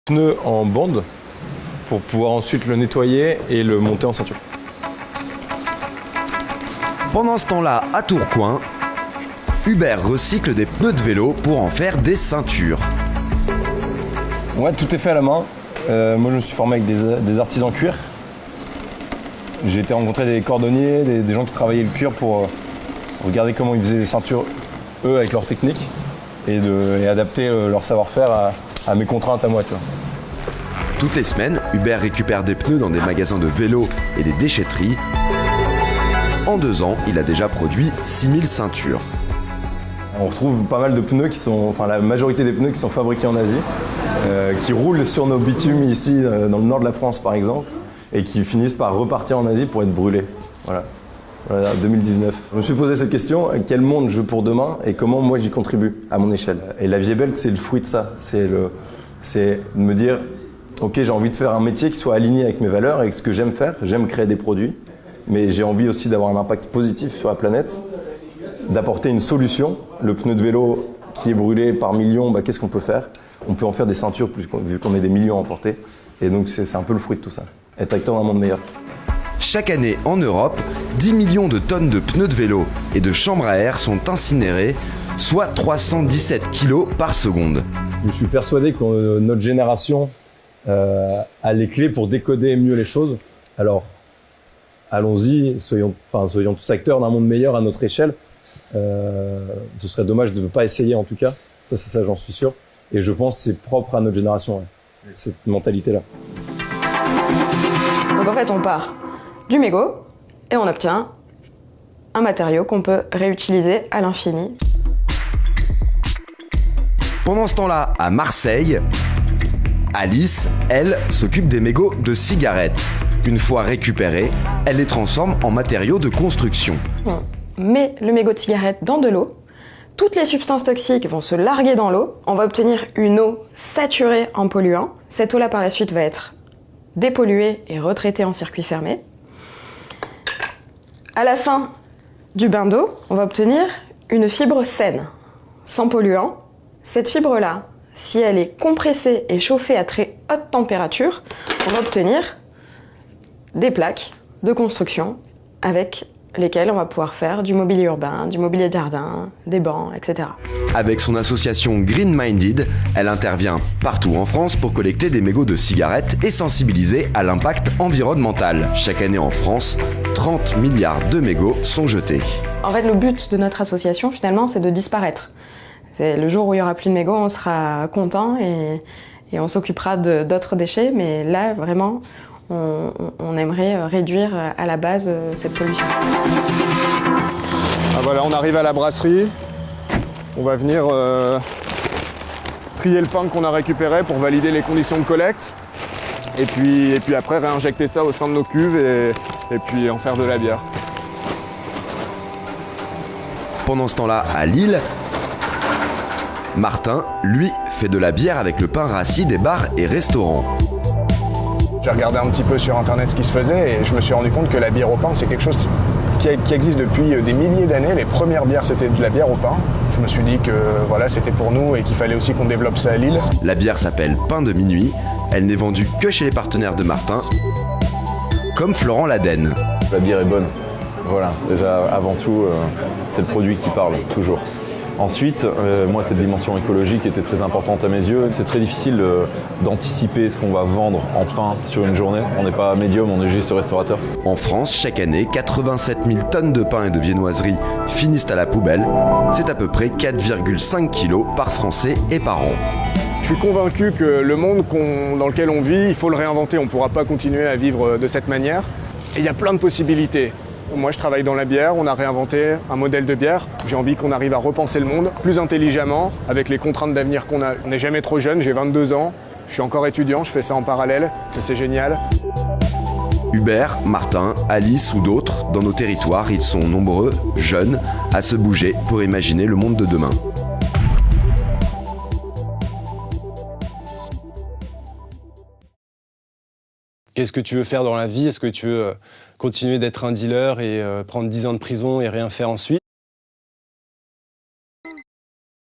Pneu en bande pour pouvoir ensuite le nettoyer et le monter en ceinture. Pendant ce temps-là, à Tourcoing, Hubert recycle des pneus de vélo pour en faire des ceintures. Ouais, tout est fait à la main. Moi, je me suis formé avec des artisans cuir. J'ai été rencontrer des cordonniers, des gens qui travaillaient le cuir pour regarder comment ils faisaient des ceintures, eux, avec leur technique, et adapter leur savoir-faire à mes contraintes à moi. Tu vois. Toutes les semaines, Hubert récupère des pneus dans des magasins de vélos et des déchetteries. En 2 ans, il a déjà produit 6000 ceintures. On retrouve pas mal de pneus la majorité des pneus qui sont fabriqués en Asie, qui roulent sur nos bitumes ici, dans le nord de la France par exemple, et qui finissent par repartir en Asie pour être brûlés. Voilà, 2019. Je me suis posé cette question, quel monde je veux pour demain et comment moi j'y contribue à mon échelle. Et la Viebelt, c'est le fruit de ça. C'est de me dire, ok, j'ai envie de faire un métier qui soit aligné avec mes valeurs, avec ce que j'aime faire. J'aime créer des produits, mais j'ai envie aussi d'avoir un impact positif sur la planète, d'apporter une solution. Le pneu de vélo qui est brûlé par millions, qu'est-ce qu'on peut faire? On peut en faire des ceintures vu qu'on est des millions à en porter. Et donc c'est un peu le fruit de tout ça. Être acteur d'un monde meilleur. Chaque année en Europe, 10 millions de tonnes de pneus de vélo et de chambres à air sont incinérées, soit 317 kg par seconde. Je suis persuadé que notre génération a les clés pour décoder mieux les choses. Alors, allons-y, soyons tous acteurs d'un monde meilleur à notre échelle. Ce serait dommage de ne pas essayer en tout cas. Ça, j'en suis sûr. Et je pense que c'est propre à notre génération, cette mentalité-là. Donc en fait, on part du mégot et on obtient un matériau qu'on peut réutiliser à l'infini. Pendant ce temps-là, à Marseille, Alice, elle, s'occupe des mégots de cigarettes. Une fois récupérés, elle les transforme en matériaux de construction. On met le mégot de cigarette dans de l'eau. Toutes les substances toxiques vont se larguer dans l'eau. On va obtenir une eau saturée en polluants. Cette eau-là, par la suite, va être dépolluée et retraitée en circuit fermé. À la fin du bain d'eau, on va obtenir une fibre saine, sans polluants. Cette fibre-là, si elle est compressée et chauffée à très haute température, on va obtenir des plaques de construction avec lesquelles on va pouvoir faire du mobilier urbain, du mobilier de jardin, des bancs, etc. Avec son association Green Minded, elle intervient partout en France pour collecter des mégots de cigarettes et sensibiliser à l'impact environnemental. Chaque année en France, 30 milliards de mégots sont jetés. En fait, le but de notre association, finalement, c'est de disparaître. Le jour où il n'y aura plus de mégots, on sera content et on s'occupera d'autres déchets, mais là, vraiment, on aimerait réduire à la base cette pollution. Ah voilà, on arrive à la brasserie. On va venir trier le pain qu'on a récupéré pour valider les conditions de collecte. Et puis après réinjecter ça au sein de nos cuves et puis en faire de la bière. Pendant ce temps-là, à Lille, Martin, lui, fait de la bière avec le pain rassis des bars et restaurants. J'ai regardé un petit peu sur internet ce qui se faisait et je me suis rendu compte que la bière au pain, c'est quelque chose qui existe depuis des milliers d'années. Les premières bières, c'était de la bière au pain. Je me suis dit que voilà, c'était pour nous et qu'il fallait aussi qu'on développe ça à Lille. La bière s'appelle Pain de minuit. Elle n'est vendue que chez les partenaires de Martin, comme Florent Laden. La bière est bonne. Voilà, déjà avant tout, c'est le produit qui parle, toujours. Ensuite, moi, cette dimension écologique était très importante à mes yeux. C'est très difficile d'anticiper ce qu'on va vendre en pain sur une journée. On n'est pas médium, on est juste restaurateur. En France, chaque année, 87 000 tonnes de pain et de viennoiserie finissent à la poubelle. C'est à peu près 4,5 kg par Français et par an. Je suis convaincu que le monde dans lequel on vit, il faut le réinventer. On ne pourra pas continuer à vivre de cette manière. Et il y a plein de possibilités. Moi, je travaille dans la bière, on a réinventé un modèle de bière. J'ai envie qu'on arrive à repenser le monde plus intelligemment, avec les contraintes d'avenir qu'on a. On n'est jamais trop jeune, j'ai 22 ans, je suis encore étudiant, je fais ça en parallèle, mais c'est génial. Hubert, Martin, Alice ou d'autres, dans nos territoires, ils sont nombreux, jeunes, à se bouger pour imaginer le monde de demain. Qu'est-ce que tu veux faire dans la vie? Est-ce que tu veux continuer d'être un dealer et prendre 10 ans de prison et rien faire ensuite?